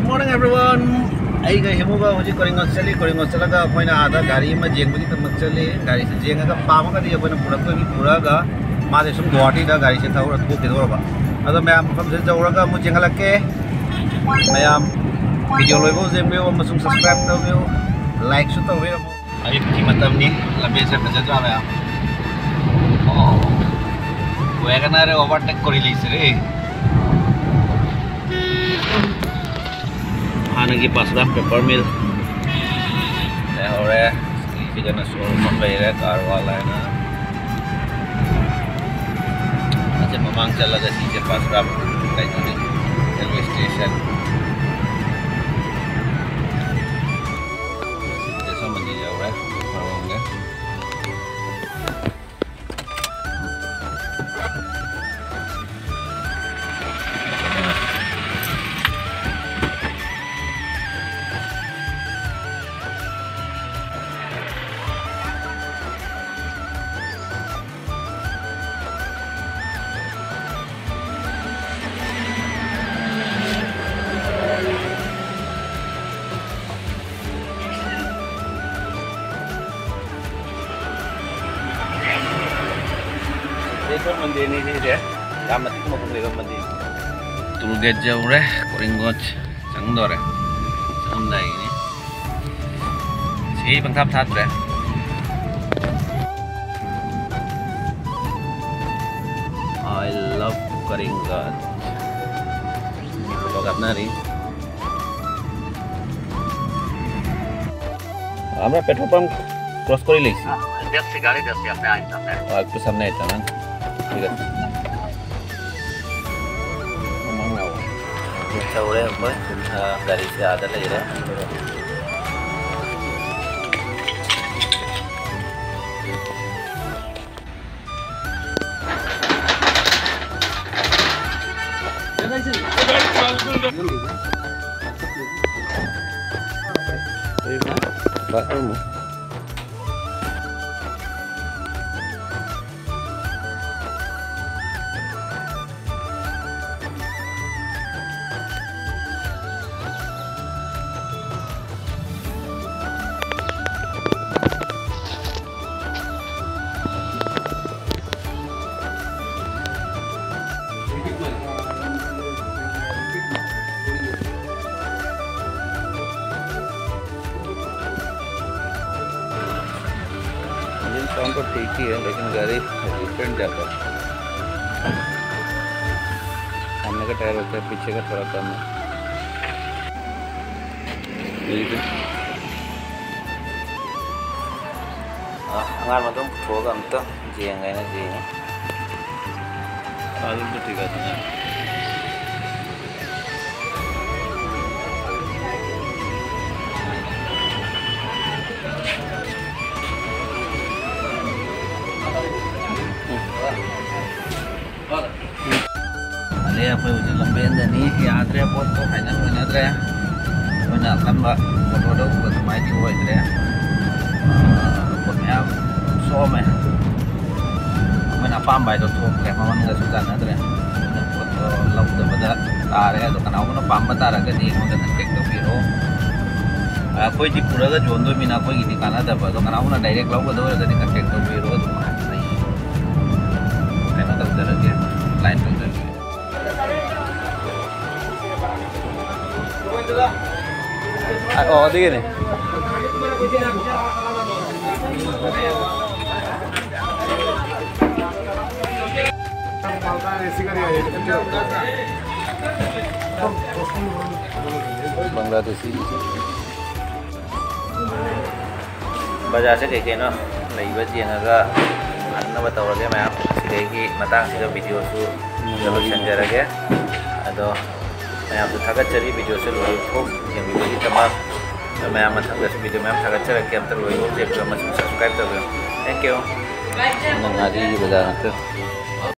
morning everyone. I got him over with Coringo Salaga, when other Gary Majin with the Maxelli, Gary Jenga, Pamaka, the Open Puraga, Madison Guati, the Gary Tower, book is over. Other ma'am from the Zoraga, Muchingalake. I am video levels and we almost subscribe to you, like to the way. I keep at them, Labesa Pajama. Oh, we're gonna overtake Correlation. Ana की पास दा paper मिल है और है इसकी जगह showroom पे है car वाला है ना अच्छा ममांग चला जा सीधे पास दा रेलवे स्टेशन जैसा मंदिर जा रहा है होंगे देखो मंदिर नहीं है क्या मत को मत देखो मंदिर टूल गेट जाओ रे कोरिंगोच चंग दो रे चंग दाई ini sih pengkap satu रे I love Koringot kalau karena nih আমরা পেট্রোল পাম্প ক্রস করে লেছি 10 গাড়ি 10 আপনি আইন সামনে আর একটু সামনে আইতা না ঠিক আছে अच्छा हो रहा है ऊपर गाड़ी से आधा ले रहा है साउंड तो ठीक ही है लेकिन गाड़ी डिफरेंट जाता है सामने का टायर होता है पीछे का थोड़ा कम है अंगार में तुम ठोगा हम तो जिएंगे ना जिएंगे आलू तो ठीक है Ada apa uji lembayan dan ini adre pot to hanya mana adre mana kan mbak foto buat main di bawah adre potnya some mana apa mbak itu tuh kayak mana nggak suka adre foto laut pada tarik itu kan aku napa mbak tarik ke di mana kek to biro aku di pura ke jondo mina aku gini karena ada apa tuh kan aku na direct laut pada ada di kek to biro tuh mana nih karena tak ada lagi lain tuh oh di gini Bangladeshi bazaar से कहीं ना नहीं बची है ना अन्ना बताओ लगे मैं आप सीधे की मतांग सीधा वीडियो सु जब संजय रखे तो मैं आपसे थका चली वीडियो से लोग को ये वीडियो की तमाम मैं आप थका से वीडियो में आप थका चल के अब तक लोग को सब्सक्राइब कर दो थैंक यू नंगारी बाजार